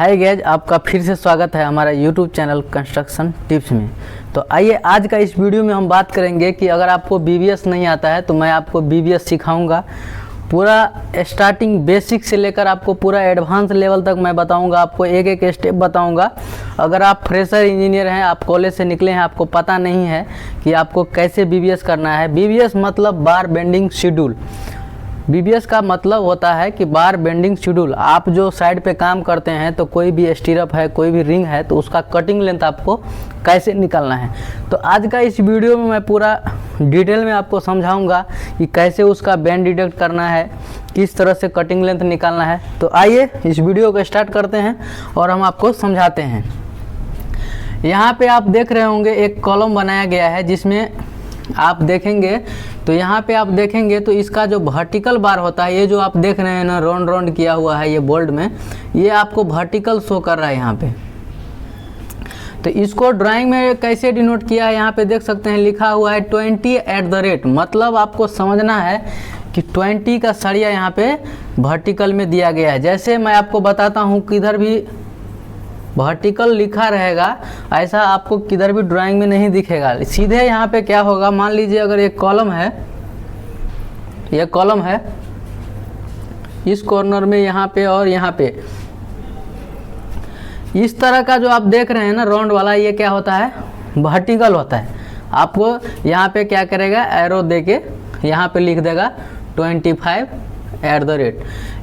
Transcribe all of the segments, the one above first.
Hi guys, आपका फिर से स्वागत है हमारा यूट्यूब चैनल कंस्ट्रक्शन टिप्स में। तो आइए आज का इस वीडियो में हम बात करेंगे कि अगर आपको बीबीएस नहीं आता है तो मैं आपको बीबीएस सिखाऊंगा। पूरा स्टार्टिंग बेसिक से लेकर आपको पूरा एडवांस लेवल तक मैं बताऊंगा, आपको एक एक स्टेप बताऊंगा। अगर आप फ्रेशर इंजीनियर हैं, आप कॉलेज से निकले हैं, आपको पता नहीं है कि आपको कैसे बीबीएस करना है। बीबीएस मतलब बार बेंडिंग शेड्यूल। बीबीएस का मतलब होता है कि बार बेंडिंग शेड्यूल। आप जो साइड पे काम करते हैं तो कोई भी स्टीरअप है, कोई भी रिंग है, तो उसका कटिंग लेंथ आपको कैसे निकालना है। तो आज का इस वीडियो में मैं पूरा डिटेल में आपको समझाऊंगा कि कैसे उसका बैंड डिडक्ट करना है, किस तरह से कटिंग लेंथ निकालना है। तो आइए इस वीडियो को स्टार्ट करते हैं और हम आपको समझाते हैं। यहाँ पे आप देख रहे होंगे एक कॉलम बनाया गया है, जिसमें आप देखेंगे तो यहाँ पे आप देखेंगे तो इसका जो वर्टिकल बार होता है, ये जो आप देख रहे हैं ना राउंड राउंड किया हुआ है ये बोल्ड में, ये आपको वर्टिकल शो कर रहा है यहाँ पे। तो इसको ड्राइंग में कैसे डिनोट किया है, यहाँ पे देख सकते हैं लिखा हुआ है 20 @ मतलब आपको समझना है कि 20 का सरिया यहाँ पे वर्टिकल में दिया गया है। जैसे मैं आपको बताता हूँ, किधर भी वर्टिकल लिखा रहेगा ऐसा आपको किधर भी ड्राइंग में नहीं दिखेगा। सीधे यहाँ पे क्या होगा, मान लीजिए अगर एक कॉलम है, ये कॉलम है, इस कॉर्नर में यहाँ पे और यहाँ पे इस तरह का जो आप देख रहे हैं ना राउंड वाला, ये क्या होता है, वर्टिकल होता है। आपको यहाँ पे क्या करेगा, एरो देके यहाँ पे लिख देगा 25 @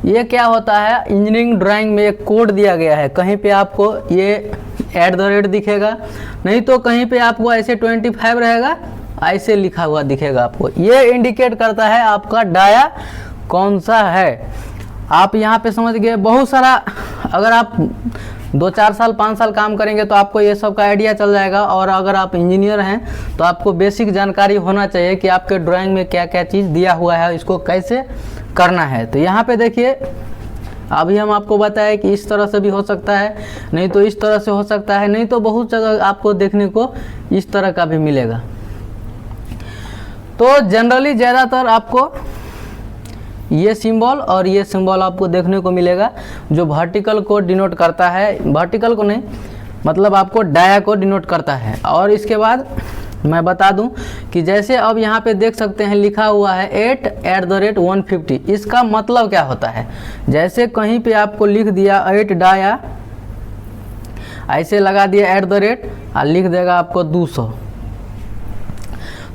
ये क्या होता है, इंजीनियरिंग ड्राइंग में एक कोड दिया गया है। कहीं पे आपको ये @ दिखेगा, नहीं तो कहीं पे आपको ऐसे 25 रहेगा, ऐसे लिखा हुआ दिखेगा आपको। ये इंडिकेट करता है आपका डाया कौन सा है। आप यहाँ पे समझ गए। बहुत सारा अगर आप 2-4 साल 5 साल काम करेंगे तो आपको ये सब का आइडिया चल जाएगा। और अगर आप इंजीनियर हैं तो आपको बेसिक जानकारी होना चाहिए कि आपके ड्राइंग में क्या क्या चीज़ दिया हुआ है, इसको कैसे करना है। तो यहाँ पे देखिए, अभी हम आपको बताया कि इस तरह से भी हो सकता है, नहीं तो इस तरह से हो सकता है, नहीं तो बहुत जगह आपको देखने को इस तरह का भी मिलेगा। तो जनरली ज़्यादातर आपको ये सिंबल और ये सिंबल आपको देखने को मिलेगा, जो वर्टिकल को डिनोट करता है। वर्टिकल को नहीं, मतलब आपको डाया को डिनोट करता है। और इसके बाद मैं बता दूं कि जैसे अब यहाँ पे देख सकते हैं लिखा हुआ है 8 @ 150। इसका मतलब क्या होता है, जैसे कहीं पे आपको लिख दिया 8 डाया, ऐसे लगा दिया @ और लिख देगा आपको 200।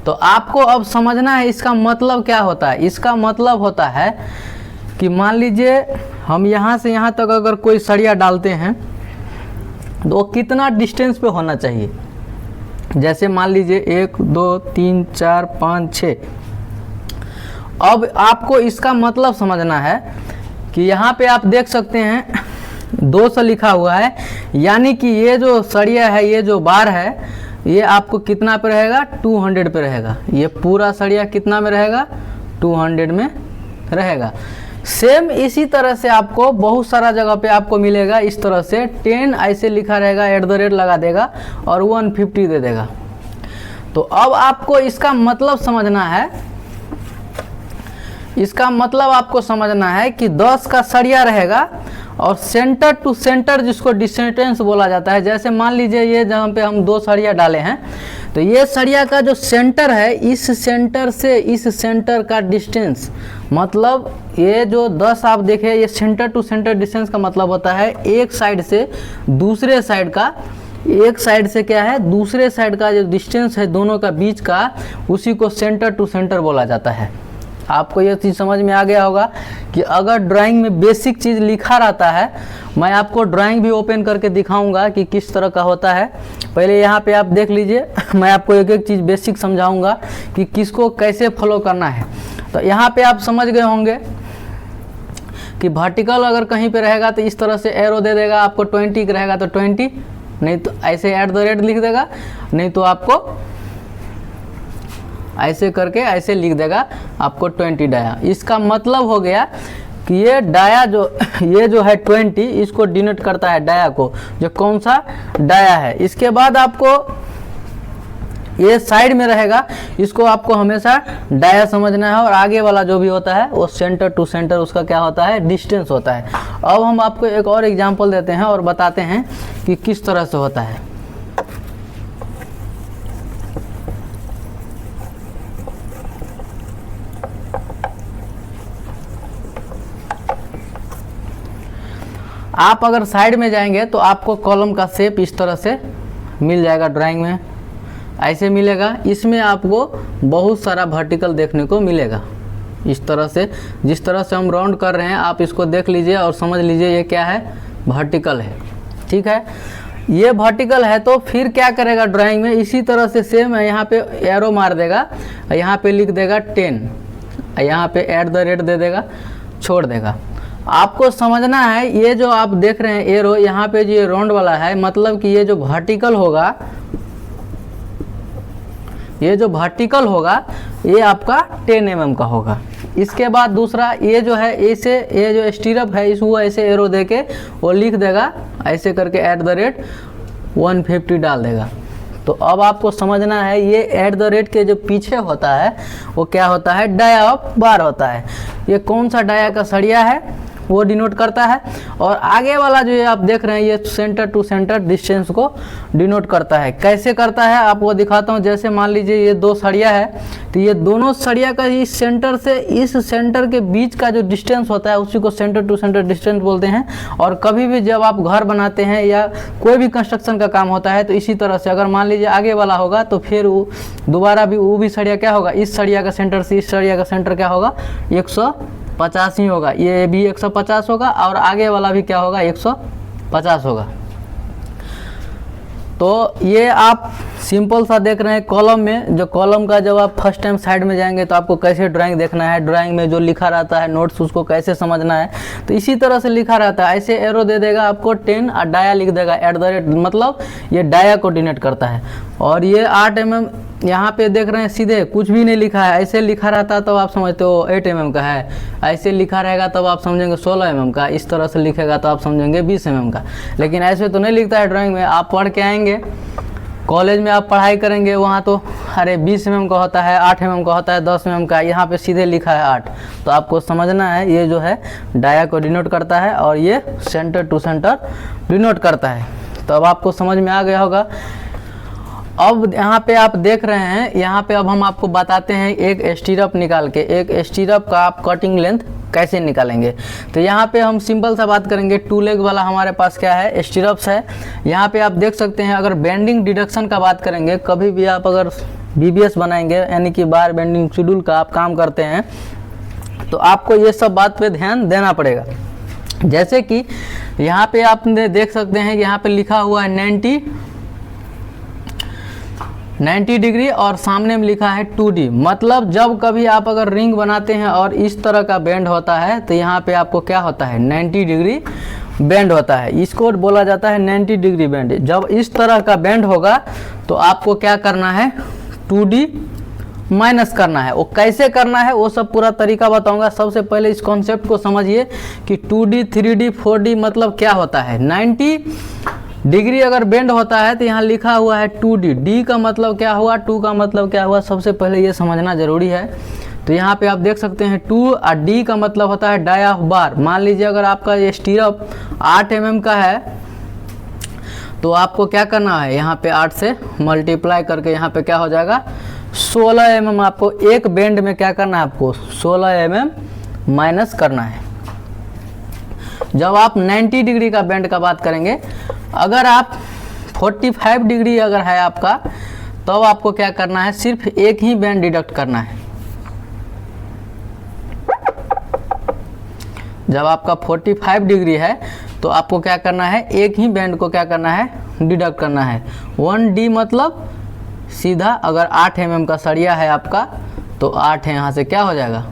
तो आपको अब समझना है इसका मतलब क्या होता है। इसका मतलब होता है कि मान लीजिए हम यहाँ से यहाँ तक अगर कोई सरिया डालते हैं तो वो कितना डिस्टेंस पे होना चाहिए। जैसे मान लीजिए 1 2 3 4 5 6। अब आपको इसका मतलब समझना है कि यहाँ पे आप देख सकते हैं 200 लिखा हुआ है, यानी कि ये जो सरिया है, ये जो बार है, ये आपको कितना पे रहेगा, 200 पे रहेगा। ये पूरा सरिया कितना में रहेगा, 200 में रहेगा। सेम इसी तरह से आपको बहुत सारा जगह पे आपको मिलेगा इस तरह से 10 ऐसे लिखा रहेगा, @ लगा देगा और 150 दे देगा। तो अब आपको इसका मतलब समझना है, इसका मतलब आपको समझना है कि 10 का सरिया रहेगा और सेंटर टू सेंटर जिसको डिस्टेंस बोला जाता है। जैसे मान लीजिए ये जहाँ पे हम 2 सरिया डाले हैं, तो ये सरिया का जो सेंटर है, इस सेंटर से इस सेंटर का डिस्टेंस, मतलब ये जो 10 आप देखें, ये सेंटर टू सेंटर डिस्टेंस का मतलब होता है एक साइड से दूसरे साइड का, एक साइड से क्या है, दूसरे साइड का जो डिस्टेंस है दोनों का बीच का, उसी को सेंटर टू सेंटर बोला जाता है। आपको ये चीज़ समझ में आ गया होगा कि अगर ड्राइंग में बेसिक चीज़ लिखा रहता है, मैं आपको ड्राइंग भी ओपन करके दिखाऊंगा कि किस तरह का होता है। पहले यहाँ पे आप देख लीजिए, मैं आपको एक एक चीज़ बेसिक समझाऊंगा कि किसको कैसे फॉलो करना है। तो यहाँ पे आप समझ गए होंगे कि वर्टिकल अगर कहीं पे रहेगा तो इस तरह से एरो दे देगा, आपको 20 रहेगा तो 20, नहीं तो ऐसे @ लिख देगा, नहीं तो आपको ऐसे करके ऐसे लिख देगा आपको 20 डाया। इसका मतलब हो गया कि ये डाया ये जो है 20, इसको डिनोट करता है डाया को, जो कौन सा डाया है। इसके बाद आपको ये साइड में रहेगा, इसको आपको हमेशा डाया समझना है, और आगे वाला जो भी होता है वो सेंटर टू सेंटर उसका क्या होता है, डिस्टेंस होता है। अब हम आपको एक और एग्जांपल देते हैं और बताते हैं कि किस तरह से होता है। आप अगर साइड में जाएंगे तो आपको कॉलम का शेप इस तरह से मिल जाएगा, ड्राइंग में ऐसे मिलेगा। इसमें आपको बहुत सारा वर्टिकल देखने को मिलेगा इस तरह से। जिस तरह से हम राउंड कर रहे हैं आप इसको देख लीजिए और समझ लीजिए ये क्या है, वर्टिकल है। ठीक है, ये वर्टिकल है तो फिर क्या करेगा ड्राइंग में, इसी तरह से सेम है, यहाँ पे एरो मार देगा, यहाँ पे लिख देगा 10, यहाँ पे @ दे देगा, छोड़ देगा। आपको समझना है ये जो आप देख रहे हैं एरो, यहाँ पे जो ये राउंड वाला है, मतलब कि ये जो वर्टिकल होगा, ये जो वर्टिकल होगा ये आपका 10 mm का होगा। इसके बाद दूसरा ये जो है, ऐसे ये जो स्टीरअप है इसको ऐसे एरो देके वो लिख देगा, ऐसे करके @150 डाल देगा। तो अब आपको समझना है ये @ के जो पीछे होता है वो क्या होता है, डाया ऑफ बार होता है। ये कौन सा डाया का सरिया है वो डिनोट करता है, और आगे वाला जो ये आप देख रहे हैं ये सेंटर टू सेंटर डिस्टेंस को डिनोट करता है। कैसे करता है आपको दिखाता हूँ। जैसे मान लीजिए ये दो सरिया है, तो ये दोनों सरिया का इस सेंटर से इस सेंटर के बीच का जो डिस्टेंस होता है उसी को सेंटर टू सेंटर डिस्टेंस बोलते हैं। और कभी भी जब आप घर बनाते हैं या कोई भी कंस्ट्रक्शन का काम होता है तो इसी तरह से अगर मान लीजिए आगे वाला होगा तो फिर वो दोबारा भी वो भी सरिया क्या होगा, इस सरिया का सेंटर से इस सरिया का सेंटर क्या होगा, 150 ही होगा। ये भी 150 होगा और आगे वाला भी क्या होगा, 150 होगा। तो ये आप सिंपल सा देख रहे हैं कॉलम में। जो कॉलम का जब आप फर्स्ट टाइम साइड में जाएंगे तो आपको कैसे ड्राइंग देखना है, ड्राइंग में जो लिखा रहता है नोट्स उसको कैसे समझना है, तो इसी तरह से लिखा रहता है। ऐसे एरो दे देगा आपको 10 और डाया लिख देगा @ मतलब ये डाया को डिनोट करता है। और ये 8 mm यहाँ पे देख रहे हैं सीधे कुछ भी नहीं लिखा है, ऐसे लिखा रहता है तो आप समझते हो 8 mm का है, ऐसे लिखा रहेगा तब आप समझेंगे 16 mm का, इस तरह से लिखेगा तो आप समझेंगे 20 mm का। लेकिन ऐसे तो नहीं लिखता है ड्राइंग में। आप पढ़ के आएंगे कॉलेज में, आप पढ़ाई करेंगे वहाँ तो अरे 20 mm का होता है, 8 mm का होता है, 10 mm का, यहाँ पे सीधे लिखा है 8। तो आपको समझना है ये जो है डाया को डिनोट करता है और ये सेंटर टू सेंटर डिनोट करता है। तो अब आपको समझ में आ गया होगा। अब यहाँ पे आप देख रहे हैं, यहाँ पे अब हम आपको बताते हैं एक स्टीरअप निकाल के, एक स्टीरअप का आप कटिंग लेंथ कैसे निकालेंगे। तो यहाँ पे हम सिंपल सा बात करेंगे। 2 लेग वाला हमारे पास क्या है, स्टीरअप्स है। यहाँ पे आप देख सकते हैं अगर बेंडिंग डिडक्शन का बात करेंगे, कभी भी आप अगर BBS बनाएंगे यानी कि बार बेंडिंग शेड्यूल का आप काम करते हैं तो आपको ये सब बात पे ध्यान देना पड़ेगा। जैसे कि यहाँ पे आपने देख सकते हैं कि यहाँ पे लिखा हुआ है 90 डिग्री और सामने में लिखा है 2D। मतलब जब कभी आप अगर रिंग बनाते हैं और इस तरह का बेंड होता है तो यहाँ पे आपको क्या होता है, 90 डिग्री बेंड होता है। इसको बोला जाता है 90 डिग्री बेंड। जब इस तरह का बेंड होगा तो आपको क्या करना है, 2D माइनस करना है। वो कैसे करना है वो सब पूरा तरीका बताऊंगा। सबसे पहले इस कॉन्सेप्ट को समझिए कि 2D 3D 4D मतलब क्या होता है। 90 डिग्री अगर बेंड होता है तो यहाँ लिखा हुआ है 2D, D का मतलब क्या हुआ, 2 का मतलब क्या हुआ, सबसे पहले ये समझना जरूरी है। तो यहाँ पे आप देख सकते हैं 2 और D का मतलब होता है डाया ऑफ बार। मान लीजिए अगर आपका ये स्टीरअप 8 mm का है तो आपको क्या करना है, यहाँ पे 8 से मल्टीप्लाई करके यहाँ पे क्या हो जाएगा 16 mm। आपको एक बेंड में क्या करना है, आपको 16 mm माइनस करना है। जब आप 90 डिग्री का बेंड का बात करेंगे, अगर आप 45 डिग्री अगर है आपका तो आपको क्या करना है, सिर्फ एक ही बेंड डिडक्ट करना है। जब आपका 45 डिग्री है तो आपको क्या करना है, एक ही बेंड को क्या करना है, डिडक्ट करना है। 1D मतलब सीधा अगर 8 mm का सरिया है आपका तो 8 है, यहाँ से क्या हो जाएगा,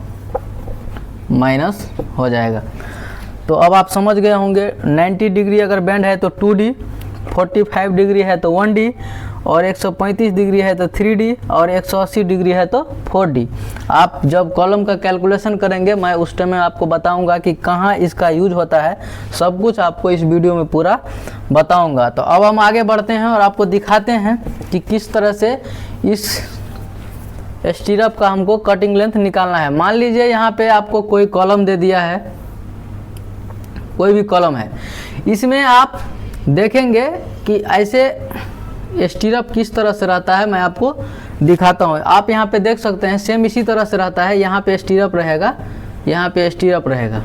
माइनस हो जाएगा। तो अब आप समझ गए होंगे 90 डिग्री अगर बेंड है तो 2D, 45 डिग्री है तो 1D, और 135 डिग्री है तो 3D, और 180 डिग्री है तो 4D। आप जब कॉलम का कैलकुलेशन करेंगे मैं उस टाइम में आपको बताऊंगा कि कहाँ इसका यूज होता है, सब कुछ आपको इस वीडियो में पूरा बताऊंगा। तो अब हम आगे बढ़ते हैं और आपको दिखाते हैं कि किस तरह से इस स्टीरअप का हमको कटिंग लेंथ निकालना है। मान लीजिए यहाँ पे आपको कोई कॉलम दे दिया है, कोई भी कॉलम है, इसमें आप देखेंगे कि ऐसे स्टीरअप किस तरह से रहता है, मैं आपको दिखाता हूँ। आप यहाँ पे देख सकते हैं सेम इसी तरह से रहता है। यहाँ पे स्टीरअप रहेगा, यहाँ पे स्टीरअप रहेगा,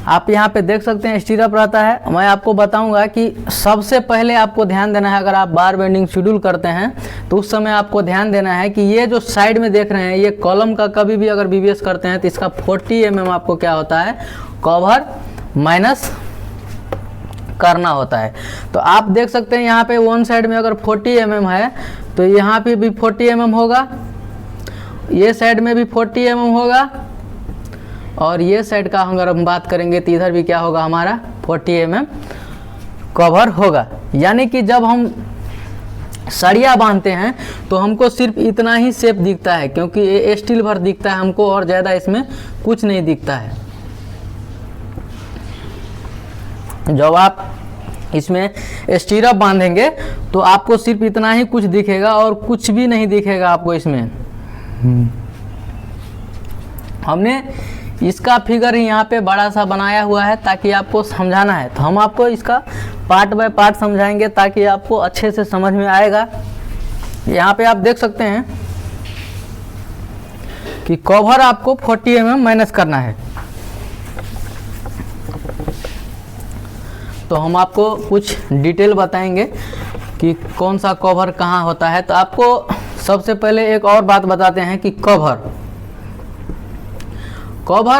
आप यहाँ पे देख सकते हैं स्टीरअप रहता है। मैं आपको बताऊंगा कि सबसे पहले आपको ध्यान देना है, अगर आप बार बेंडिंग शेड्यूल करते हैं तो उस समय आपको ध्यान देना है कि ये जो साइड में देख रहे हैं ये कॉलम का कभी भी अगर बीबीएस करते हैं तो इसका 40 mm आपको क्या होता है, कवर माइनस करना होता है। तो आप देख सकते हैं यहाँ पे वन साइड में अगर 40 mm है तो यहाँ पे भी 40 mm होगा, ये साइड में भी 40 mm होगा, और ये साइड का अगर हम बात करेंगे तो इधर भी क्या होगा, हमारा 40 mm कवर होगा। यानी कि जब हम सरिया बांधते हैं तो हमको सिर्फ इतना ही शेप दिखता है, क्योंकि ये स्टील भर दिखता है हमको और ज़्यादा इसमें कुछ नहीं दिखता है। जब आप इसमें स्टीरअप बांधेंगे तो आपको सिर्फ इतना ही कुछ दिखेगा और कुछ भी नहीं दिखेगा आपको इसमें। हमने इसका फिगर ही यहाँ पे बड़ा सा बनाया हुआ है ताकि आपको समझाना है, तो हम आपको इसका पार्ट बाय पार्ट समझाएंगे ताकि आपको अच्छे से समझ में आएगा। यहाँ पे आप देख सकते हैं कि कवर आपको 40 mm माइनस करना है। तो हम आपको कुछ डिटेल बताएंगे कि कौन सा कवर कहाँ होता है। तो आपको सबसे पहले एक और बात बताते हैं कि कवर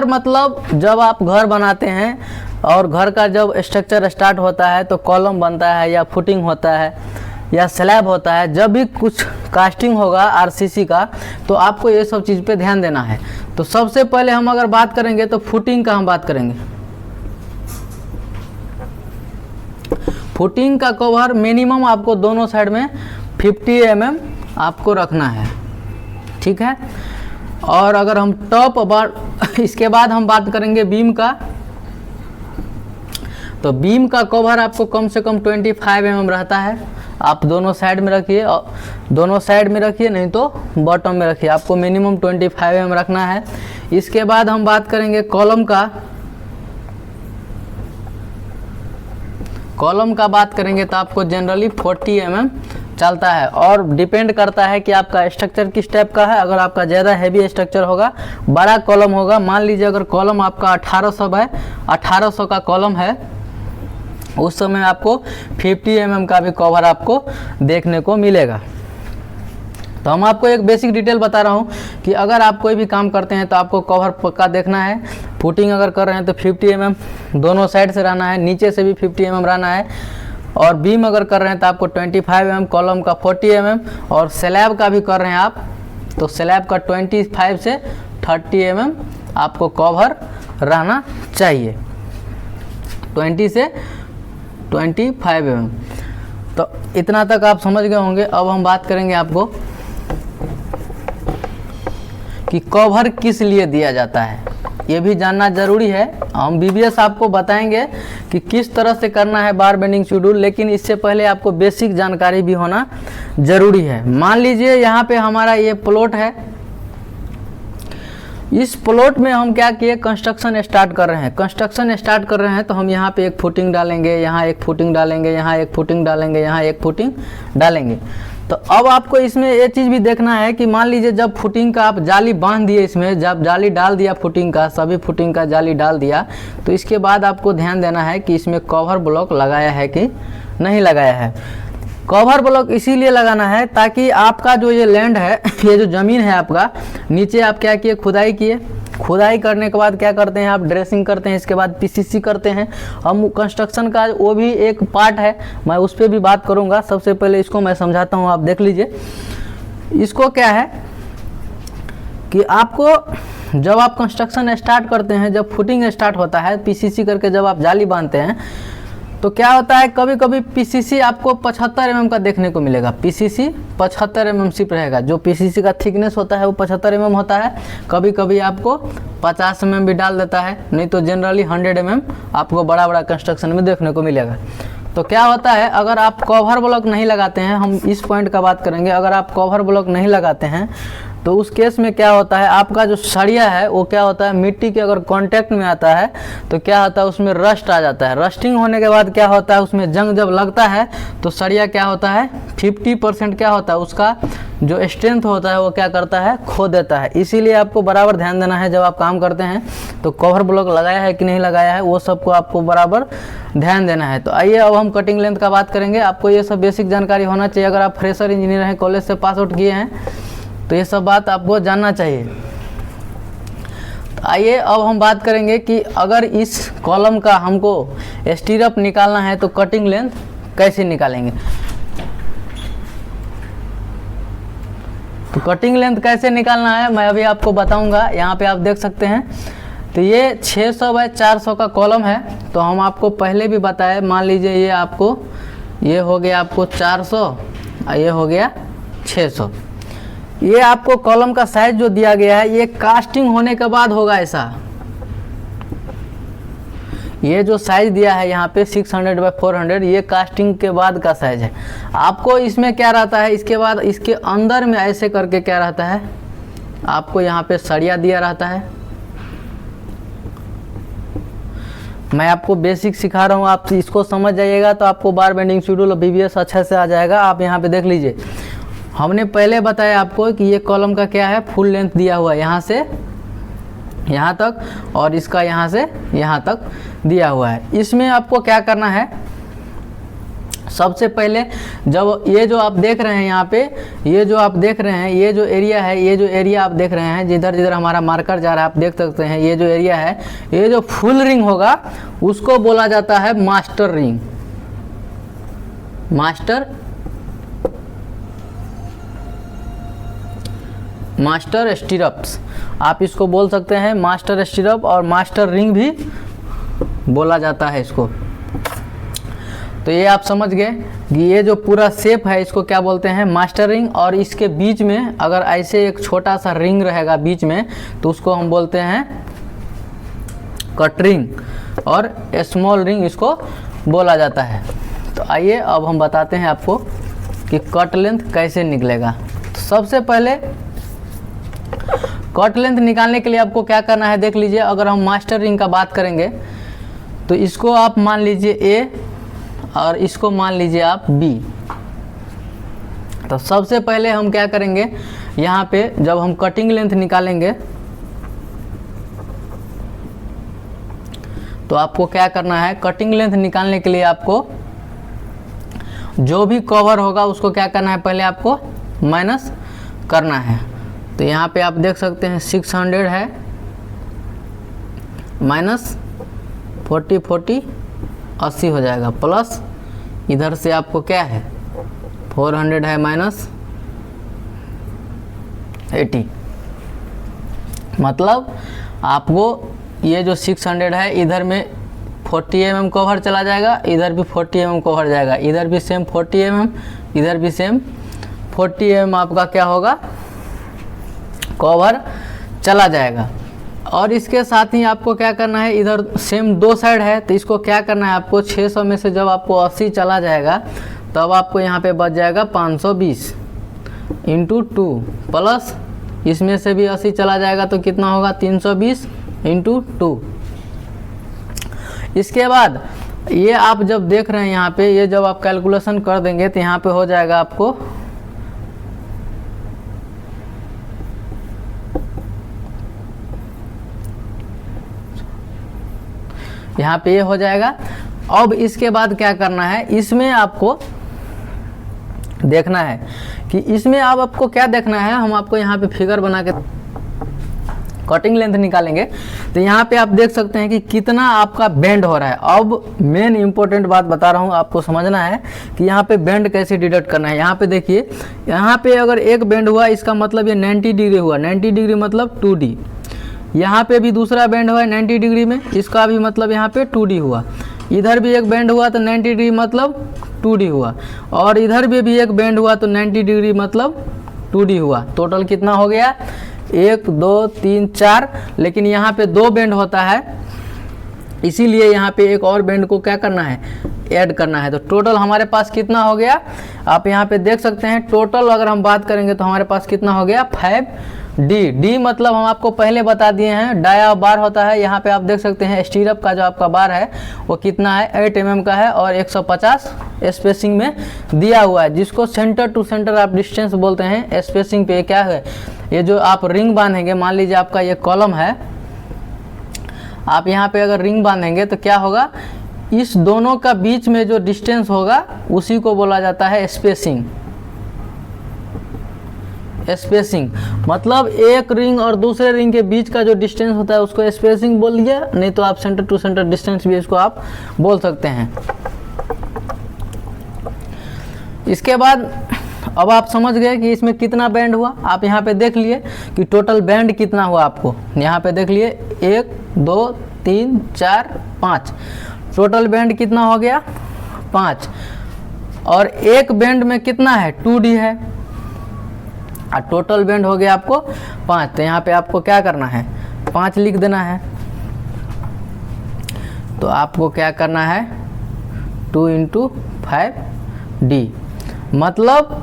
मतलब जब आप घर बनाते हैं और घर का जब स्ट्रक्चर स्टार्ट होता है तो कॉलम बनता है या फुटिंग होता है या स्लैब होता है, जब भी कुछ कास्टिंग होगा आरसीसी का तो आपको ये सब चीज़ पे ध्यान देना है। तो सबसे पहले हम अगर बात करेंगे तो फुटिंग का हम बात करेंगे। फुटिंग का कवर मिनिमम आपको दोनों साइड में 50 mm आपको रखना है, ठीक है। और अगर हम टॉप इसके बाद हम बात करेंगे बीम का, तो बीम का कवर आपको कम से कम 25 mm रहता है। आप दोनों साइड में रखिए, और दोनों साइड में रखिए, नहीं तो बॉटम में रखिए, आपको मिनिमम 25 mm रखना है। इसके बाद हम बात करेंगे कॉलम का बात करेंगे तो आपको जनरली 40 mm चलता है, और डिपेंड करता है कि आपका स्ट्रक्चर किस टाइप का है। अगर आपका ज़्यादा हैवी स्ट्रक्चर होगा, बड़ा कॉलम होगा, मान लीजिए अगर कॉलम आपका 1800 है, 1800 का कॉलम है, उस समय आपको 50 mm का भी कवर आपको देखने को मिलेगा। तो हम आपको एक बेसिक डिटेल बता रहा हूँ कि अगर आप कोई भी काम करते हैं तो आपको कवर पक्का देखना है। फुटिंग अगर कर रहे हैं तो 50 mm दोनों साइड से रहना है, नीचे से भी 50 mm रहना है, और बीम अगर कर रहे हैं तो आपको 25 mm, कॉलम का 40 mm, और स्लैब का भी कर रहे हैं आप तो स्लैब का 25 से 30 mm आपको कवर रहना चाहिए, 20 से 25 mm। तो इतना तक आप समझ गए होंगे। अब हम बात करेंगे आपको कि कवर किस लिए दिया जाता है, ये भी जानना ज़रूरी है। हम बीबीएस आपको बताएंगे कि किस तरह से करना है बार बेंडिंग शेड्यूल, लेकिन इससे पहले आपको बेसिक जानकारी भी होना ज़रूरी है। मान लीजिए यहाँ पे हमारा ये प्लॉट है, इस प्लॉट में हम क्या किए, कंस्ट्रक्शन स्टार्ट कर रहे हैं। तो हम यहाँ पे एक फुटिंग डालेंगे, यहाँ एक फुटिंग डालेंगे, यहाँ एक फुटिंग डालेंगे, यहाँ एक फुटिंग डालेंगे। तो अब आपको इसमें ये चीज़ भी देखना है कि मान लीजिए जब फुटिंग का आप जाली बांध दिए, इसमें जब जाली डाल दिया फुटिंग का, सभी फुटिंग का जाली डाल दिया, तो इसके बाद आपको ध्यान देना है कि इसमें कवर ब्लॉक लगाया है कि नहीं लगाया है। कवर ब्लॉक इसीलिए लगाना है ताकि आपका जो ये लैंड है, ये जो ज़मीन है आपका, नीचे आप क्या किए, खुदाई किए। खुदाई करने के बाद क्या करते हैं आप, ड्रेसिंग करते हैं, इसके बाद पीसीसी करते हैं। हम कंस्ट्रक्शन का वो भी एक पार्ट है, मैं उस पर भी बात करूंगा। सबसे पहले इसको मैं समझाता हूं, आप देख लीजिए। इसको क्या है कि आपको जब आप कंस्ट्रक्शन स्टार्ट करते हैं, जब फुटिंग स्टार्ट होता है, पीसीसी करके जब आप जाली बांधते हैं, तो क्या होता है, कभी कभी पीसीसी आपको 75 mm का देखने को मिलेगा। पीसीसी 75 mm सिर्फ रहेगा। जो पीसीसी का थिकनेस होता है वो 75 mm होता है। कभी कभी आपको 50 mm भी डाल देता है, नहीं तो जनरली 100 mm आपको बड़ा बड़ा कंस्ट्रक्शन में देखने को मिलेगा। तो क्या होता है, अगर आप कवर ब्लॉक नहीं लगाते हैं, हम इस पॉइंट का बात करेंगे, अगर आप कवर ब्लॉक नहीं लगाते हैं तो उस केस में क्या होता है, आपका जो सरिया है वो क्या होता है, मिट्टी के अगर कांटेक्ट में आता है तो क्या होता है, उसमें रस्ट आ जाता है। रस्टिंग होने के बाद क्या होता है, उसमें जंग जब लगता है तो सरिया क्या होता है, 50% क्या होता है, उसका जो स्ट्रेंथ होता है वो क्या करता है, खो देता है। इसीलिए आपको बराबर ध्यान देना है जब आप काम करते हैं तो कवर ब्लॉक लगाया है कि नहीं लगाया है, वो सबको आपको बराबर ध्यान देना है। तो आइए अब हम कटिंग लेंथ का बात करेंगे। आपको ये सब बेसिक जानकारी होना चाहिए। अगर आप फ्रेशर इंजीनियर हैं, कॉलेज से पास आउट किए हैं, तो ये सब बात आपको जानना चाहिए। तो आइए अब हम बात करेंगे कि अगर इस कॉलम का हमको स्टीरअप निकालना है तो कटिंग लेंथ कैसे निकालेंगे। तो कटिंग लेंथ कैसे निकालना है मैं अभी आपको बताऊंगा। यहाँ पे आप देख सकते हैं, तो ये 600 बाय 400 का कॉलम है। तो हम आपको पहले भी बताए, मान लीजिए ये आपको, ये हो गया आपको 400 और ये हो गया 600। ये आपको कॉलम का साइज जो दिया गया है ये कास्टिंग होने के बाद होगा ऐसा। ये जो साइज दिया है यहाँ पे 600 बाय 400, ये कास्टिंग के बाद का साइज है। आपको इसमें क्या रहता है, इसके बाद इसके अंदर में ऐसे करके क्या रहता है, आपको यहाँ पे सरिया दिया रहता है। मैं आपको बेसिक सिखा रहा हूँ, आप इसको समझ जाइएगा तो आपको बार बेंडिंग शेड्यूल और बीबीएस अच्छे से आ जाएगा। आप यहाँ पे देख लीजिए, हमने पहले बताया आपको कि ये कॉलम का क्या है, फुल लेंथ दिया हुआ है, यहाँ से यहाँ तक और इसका यहाँ से यहाँ तक दिया हुआ है। इसमें आपको क्या करना है, सबसे पहले जब ये जो आप देख रहे हैं यहाँ पे, ये जो आप देख रहे हैं, ये जो एरिया है, ये जो एरिया आप देख रहे हैं, जिधर जिधर हमारा मार्कर जा रहा है आप देख सकते हैं, ये जो एरिया है, ये जो फुल रिंग होगा उसको बोला जाता है मास्टर रिंग। मास्टर स्टीरअप्स आप इसको बोल सकते हैं, मास्टर स्टीरअप और मास्टर रिंग भी बोला जाता है इसको। तो ये आप समझ गए कि ये जो पूरा शेप है इसको क्या बोलते हैं, मास्टर रिंग। और इसके बीच में अगर ऐसे एक छोटा सा रिंग रहेगा बीच में तो उसको हम बोलते हैं कट रिंग, और स्मॉल रिंग इसको बोला जाता है। तो आइए अब हम बताते हैं आपको कि कट लेंथ कैसे निकलेगा। तो सबसे पहले कट लेंथ निकालने के लिए आपको क्या करना है, देख लीजिए। अगर हम मास्टर रिंग का बात करेंगे तो इसको आप मान लीजिए ए और इसको मान लीजिए आप बी। तो सबसे पहले हम क्या करेंगे, यहाँ पे जब हम कटिंग लेंथ निकालेंगे तो आपको क्या करना है, कटिंग लेंथ निकालने के लिए आपको जो भी कवर होगा उसको क्या करना है, पहले आपको माइनस करना है। तो यहाँ पे आप देख सकते हैं 600 है, माइनस 40 80 हो जाएगा, प्लस इधर से आपको क्या है 400 है, माइनस 80। मतलब आपको ये जो 600 है इधर में 40 mm कवर चला जाएगा, इधर भी 40 mm कवर जाएगा, इधर भी सेम 40 mm, इधर भी सेम 40 mm आपका क्या होगा, कवर चला जाएगा। और इसके साथ ही आपको क्या करना है, इधर सेम दो साइड है तो इसको क्या करना है आपको, 600 में से जब आपको 80 चला जाएगा तब आपको यहाँ पे बच जाएगा 520 इंटू 2, प्लस इसमें से भी 80 चला जाएगा तो कितना होगा 320 इंटू 2। इसके बाद ये आप जब देख रहे हैं यहाँ पे, ये जब आप कैलकुलेशन कर देंगे तो यहाँ पे हो जाएगा आपको यहाँ पे ये हो जाएगा। अब इसके बाद क्या करना है, इसमें आपको देखना है कि इसमें अब आपको क्या देखना है, हम आपको यहाँ पे फिगर बना के कटिंग लेंथ निकालेंगे तो यहाँ पे आप देख सकते हैं कि कितना आपका बेंड हो रहा है। अब मेन इंपॉर्टेंट बात बता रहा हूँ, आपको समझना है कि यहाँ पे बेंड कैसे डिडक्ट करना है। यहाँ पे देखिए, यहाँ पे अगर एक बेंड हुआ इसका मतलब ये 90 डिग्री हुआ, 90 डिग्री मतलब 2D। यहाँ पे भी दूसरा बेंड हुआ है 90 डिग्री में, इसका भी मतलब यहाँ पे 2D हुआ। इधर भी एक बेंड हुआ तो 90 डिग्री मतलब 2D हुआ, और इधर भी एक बेंड हुआ तो 90 डिग्री मतलब 2D हुआ। टोटल कितना हो गया? 1 2 3 4, लेकिन यहाँ पे 2 बेंड होता है, इसीलिए यहाँ पे एक और बेंड को क्या करना है? ऐड करना है। तो टोटल हमारे पास कितना हो गया? आप यहाँ पे देख सकते हैं। टोटल अगर हम बात करेंगे तो हमारे पास कितना हो गया? 5D। डी मतलब हम आपको पहले बता दिए हैं, डाया बार होता है। यहाँ पे आप देख सकते हैं स्टीरअप का जो आपका बार है वो कितना है? 8 mm का है और 150 स्पेसिंग में दिया हुआ है, जिसको सेंटर टू सेंटर आप डिस्टेंस बोलते हैं। स्पेसिंग पे क्या है? ये जो आप रिंग बांधेंगे, मान लीजिए आपका ये कॉलम है, आप यहाँ पे अगर रिंग बांधेंगे तो क्या होगा? इस दोनों का बीच में जो डिस्टेंस होगा उसी को बोला जाता है स्पेसिंग। स्पेसिंग मतलब एक रिंग और दूसरे रिंग के बीच का जो डिस्टेंस होता है उसको स्पेसिंग बोल दिया, नहीं तो आप सेंटर टू सेंटर डिस्टेंस भी इसको आप बोल सकते हैं। इसके बाद अब आप समझ गए कि इसमें कितना बैंड हुआ। आप यहाँ पे देख लिए कि टोटल बैंड कितना हुआ। आपको यहाँ पे देख लिए 1 2 3 4 5, टोटल बैंड कितना हो गया? 5। और एक बैंड में कितना है? 2D है, और टोटल बैंड हो गया आपको 5। तो यहाँ पे आपको क्या करना है? 5 लिख देना है। तो आपको क्या करना है? 2 × 5D। मतलब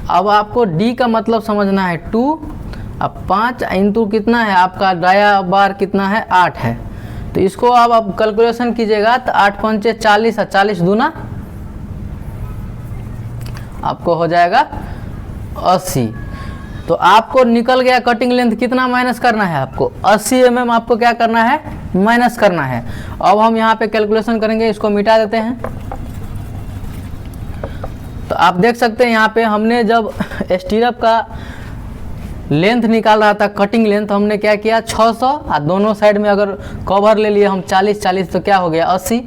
अब आपको D का मतलब समझना है 2। अब 5 इंटू कितना है आपका? डाया बार कितना है? 8 है। तो इसको अब आप कैलकुलेशन कीजिएगा तो 8 पंचे 40 है, 40 दूना आपको हो जाएगा 80। तो आपको निकल गया कटिंग लेंथ कितना माइनस करना है? आपको 80 mm आपको क्या करना है? माइनस करना है। अब हम यहाँ पे कैलकुलेशन करेंगे, इसको मिटा देते हैं। तो आप देख सकते हैं यहाँ पे हमने जब स्टीरअप का लेंथ निकाल रहा था, कटिंग लेंथ, हमने क्या किया? 600, और दोनों साइड में अगर कवर ले लिए हम 40, तो क्या हो गया? 80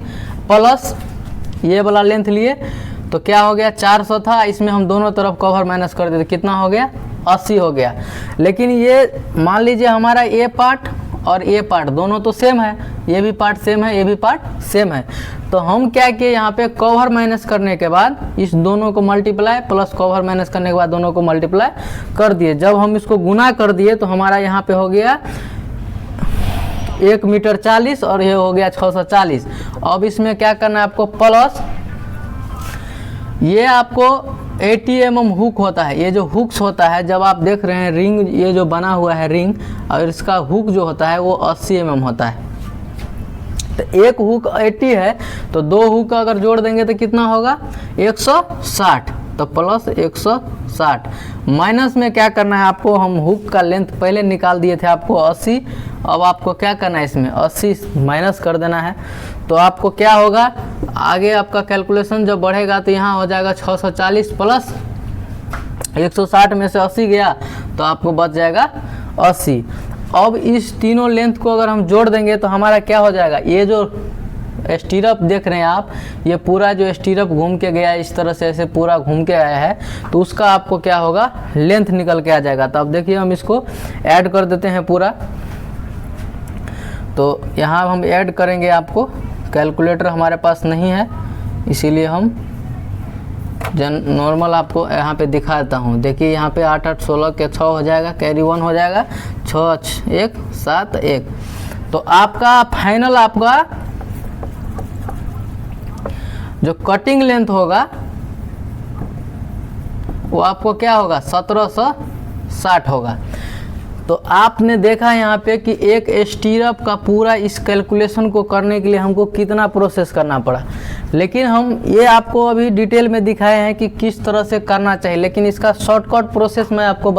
प्लस ये वाला लेंथ लिए तो क्या हो गया? 400 था, इसमें हम दोनों तरफ कवर माइनस कर देते, कितना हो गया? 80 हो गया। लेकिन ये मान लीजिए हमारा ये पार्ट और ये पार्ट दोनों तो सेम है, ये भी पार्ट सेम है, ये भी पार्ट सेम है। तो हम क्या किए? यहाँ पे कवर माइनस करने के बाद इस दोनों को मल्टीप्लाई प्लस कवर माइनस करने के बाद दोनों को मल्टीप्लाई कर दिए। जब हम इसको गुना कर दिए तो हमारा यहाँ पे हो गया 1 मीटर 40 और ये हो गया 640। अब इसमें क्या करना है आपको? प्लस ये आपको 80 mm हुक होता है। ये जो हुक्स होता है, जब आप देख रहे हैं रिंग, ये जो बना हुआ है रिंग, और इसका हुक जो होता है वो 80 mm होता है। तो एक हुक 80 है, तो 2 हुक अगर जोड़ देंगे तो कितना होगा? 160। तो प्लस 160। माइनस में क्या करना है आपको? हम हुक का लेंथ पहले निकाल दिए थे आपको 80, अब आपको क्या करना है? इसमें 80 माइनस कर देना है। तो आपको क्या होगा? आगे आपका कैलकुलेशन जब बढ़ेगा तो यहाँ हो जाएगा 640 प्लस 160 में से 80 गया तो आपको बच जाएगा 80। अब इस तीनों लेंथ को अगर हम जोड़ देंगे तो हमारा क्या हो जाएगा? ये जो स्टीरअप देख रहे हैं आप, ये पूरा जो स्टीरअप घूम के गया है, इस तरह से ऐसे पूरा घूम के आया है, तो उसका आपको क्या होगा? लेंथ निकल के आ जाएगा। तो अब देखिए हम इसको ऐड कर देते हैं पूरा। तो यहाँ हम ऐड करेंगे, आपको कैलकुलेटर हमारे पास नहीं है इसीलिए हम नॉर्मल आपको यहाँ पे दिखा देता हूँ। देखिए यहाँ पे 8 8 16 के 6 हो जाएगा, कैरी 1 हो जाएगा, 6 1 7 1। तो आपका फाइनल आपका जो कटिंग लेंथ होगा वो आपको क्या होगा? 1760 होगा। तो आपने देखा यहाँ पे कि एक स्टीरअप का पूरा इस कैलकुलेशन को करने के लिए हमको कितना प्रोसेस करना पड़ा, लेकिन हम ये आपको अभी डिटेल में दिखाए हैं कि किस तरह से करना चाहिए, लेकिन इसका शॉर्टकट प्रोसेस मैं आपको